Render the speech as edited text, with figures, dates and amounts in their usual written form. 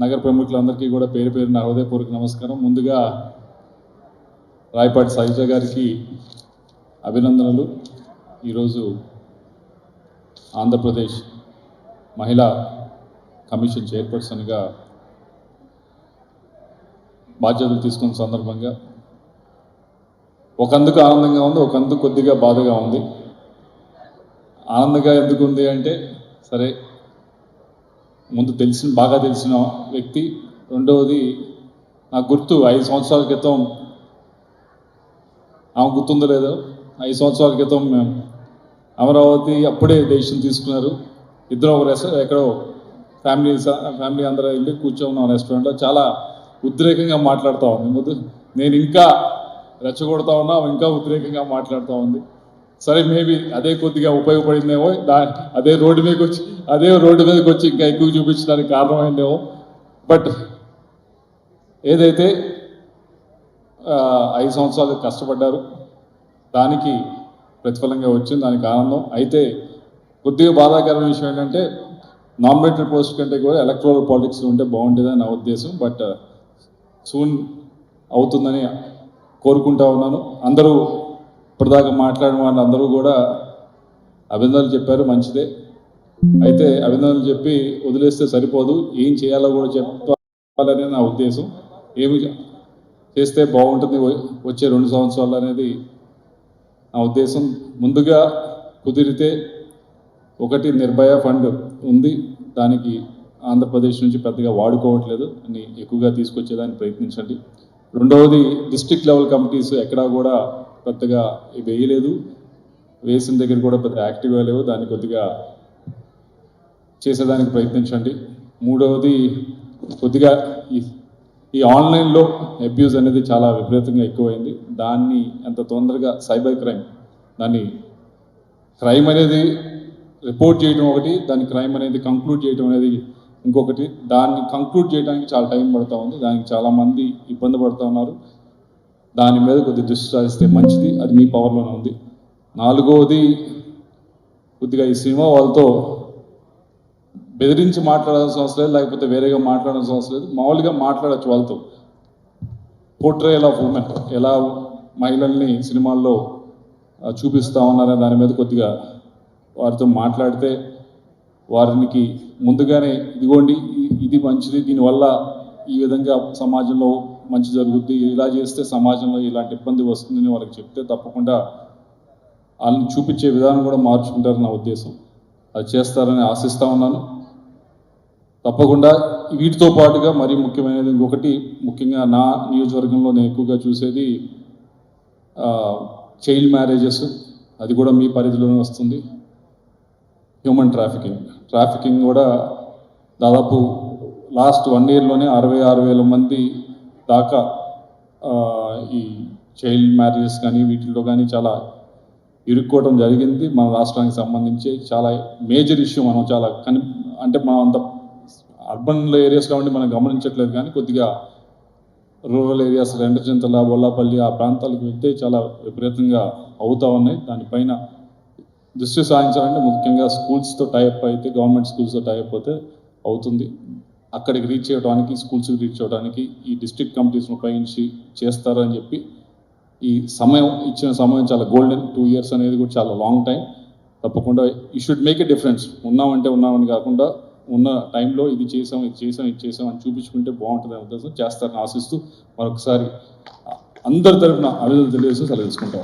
నగర ప్రముఖులందరికీ కూడా పేరు పేరున హృదయపూర్వక నమస్కారం. ముందుగా రాయపాటి సైజ గారికి అభినందనలు. ఈరోజు ఆంధ్రప్రదేశ్ మహిళా కమిషన్ చైర్పర్సన్గా బాధ్యతలు తీసుకున్న సందర్భంగా ఒకందుకు ఆనందంగా ఉంది, ఒకందుకు కొద్దిగా బాధగా ఉంది. ఆనందంగా ఎందుకు ఉంది అంటే, సరే ముందు బాగా తెలిసిన వ్యక్తి. రెండవది నాకు గుర్తు 5 సంవత్సరాల క్రితం, ఆమె గుర్తుందో లేదో, 5 సంవత్సరాల క్రితం మేము అమరావతి అప్పుడే డెసిషన్ తీసుకున్నారు. ఇద్దరు ఒక ఎక్కడో ఫ్యామిలీ అందరూ వెళ్ళి కూర్చోన్నాం రెస్టారెంట్లో. చాలా ఉద్రేకంగా మాట్లాడుతూ ఉంది. నేను ఇంకా రెచ్చగొడతా ఉన్నా, ఇంకా ఉద్రేకంగా మాట్లాడుతూ ఉంది. సరే, మేబీ అదే కొద్దిగా ఉపయోగపడిందేమో, అదే రోడ్డు మీదకి వచ్చి ఇంకా ఎక్కువ చూపించడానికి కారణమైందేమో. బట్ ఏదైతే 5 సంవత్సరాలు కష్టపడ్డారు, దానికి ప్రతిఫలంగా వచ్చింది, దానికి ఆనందం. అయితే కొద్దిగా బాధాకరమైన విషయం ఏంటంటే, నామినేటెడ్ పోస్ట్ కంటే కూడా ఎలక్టోరల్ పాలిటిక్స్లో ఉంటే బాగుంటుందని నా ఉద్దేశం. బట్ సూన్ అవుతుందని కోరుకుంటా ఉన్నాను. అందరూ ఇప్పటిదాకా మాట్లాడిన వాళ్ళు అందరూ కూడా అభినందనలు చెప్పారు, మంచిదే. అయితే అభినందనలు చెప్పి వదిలేస్తే సరిపోదు, ఏం చేయాలో కూడా చెప్పాలనే నా ఉద్దేశం. ఏమి చేస్తే బాగుంటుంది వచ్చే 2 సంవత్సరాలు అనేది నా ఉద్దేశం. ముందుగా కుదిరితే ఒకటి, నిర్భయ ఫండ్ ఉంది, దానికి ఆంధ్రప్రదేశ్ నుంచి పెద్దగా వాడుకోవట్లేదు అని ఎక్కువగా తీసుకొచ్చేదానికి ప్రయత్నించండి. రెండవది, డిస్ట్రిక్ట్ లెవెల్ కమిటీస్ ఎక్కడా కూడా పెద్దగా వేయలేదు, వేసిన దగ్గర కూడా పెద్ద యాక్టివ్గా లేవు, దాన్ని కొద్దిగా చేసేదానికి ప్రయత్నించండి. మూడవది, కొద్దిగా ఈ ఆన్లైన్లో అబ్యూజ్ అనేది చాలా విపరీతంగా ఎక్కువైంది. దాన్ని ఎంత తొందరగా సైబర్ క్రైమ్ అనేది రిపోర్ట్ చేయడం ఒకటి, దాని క్రైమ్ అనేది కంక్లూడ్ చేయడం అనేది ఇంకొకటి. దాన్ని కంక్లూడ్ చేయడానికి చాలా టైం పడుతూ ఉంది, దానికి చాలామంది ఇబ్బంది పడుతూ ఉన్నారు. దాని మీద కొద్దిగా దృష్టి సారిస్తే మంచిది, అది మీ పవర్లోనే ఉంది. నాలుగవది, కొద్దిగా ఈ సినిమా వాళ్ళతో బెదిరించి మాట్లాడాల్సిన అవసరం లేదు, లేకపోతే వేరేగా మాట్లాడాల్సిన అవసరం లేదు, మామూలుగా మాట్లాడచ్చు వాళ్ళతో. పోర్ట్రేయల్ ఆఫ్ ఉమెన్, ఎలా మహిళల్ని సినిమాల్లో చూపిస్తూ ఉన్నారనే దాని మీద కొద్దిగా వారితో మాట్లాడితే, వారికి ముందుగానే ఇదిగోండి ఇది మంచిది, దీనివల్ల ఈ విధంగా సమాజంలో మంచి జరుగుద్ది, ఇలా చేస్తే సమాజంలో ఇలాంటి ఇబ్బంది వస్తుందని వాళ్ళకి చెప్తే తప్పకుండా వాళ్ళని చూపించే విధానం కూడా మార్చుకుంటారని నా ఉద్దేశం. అది చేస్తారని ఆశిస్తూ ఉన్నాను. తప్పకుండా వీటితో పాటుగా మరీ ముఖ్యమైనది ఇంకొకటి, ముఖ్యంగా నా నియోజకవర్గంలో నేను ఎక్కువగా చూసేది చైల్డ్ మ్యారేజెస్, అది కూడా మీ పరిధిలోనే వస్తుంది. హ్యూమన్ ట్రాఫికింగ్ కూడా దాదాపు లాస్ట్ 1 ఇయర్లోనే 66,000 మంది దాకా ఈ చైల్డ్ మ్యారేజెస్ కానీ వీటిల్లో కానీ చాలా ఇరుక్కోవడం జరిగింది. మన రాష్ట్రానికి సంబంధించి చాలా మేజర్ ఇష్యూ. మనం చాలా అంటే మనం అంత అర్బన్ ఏరియాస్లో ఉండి మనం గమనించట్లేదు, కానీ కొద్దిగా రూరల్ ఏరియాస్, రెండచింతల, బొల్లాపల్లి ఆ ప్రాంతాలకు వెళ్తే చాలా విపరీతంగా అవుతూ ఉన్నాయి. దానిపైన దృష్టి సాధించాలంటే ముఖ్యంగా స్కూల్స్తో టైప్ అయితే, గవర్నమెంట్ స్కూల్స్తో టైప్ అయితే అవుతుంది. అక్కడికి రీచ్ చేయడానికి, స్కూల్స్కి రీచ్ అవ్వడానికి ఈ డిస్ట్రిక్ట్ కమిటీస్ను ఉపయోగించి చేస్తారని చెప్పి, ఈ ఇచ్చిన సమయం చాలా గోల్డెన్. 2 ఇయర్స్ అనేది కూడా చాలా లాంగ్ టైం. తప్పకుండా you should make a difference. ఉన్నామని కాకుండా ఉన్న టైంలో ఇది చేసాం అని చూపించుకుంటే బాగుంటుందని ఉద్దేశం. చేస్తారని ఆశిస్తూ మరొకసారి అందరి తరఫున అభినందనలు తెలియజేస్తూ సెలవు తీసుకుంటాం.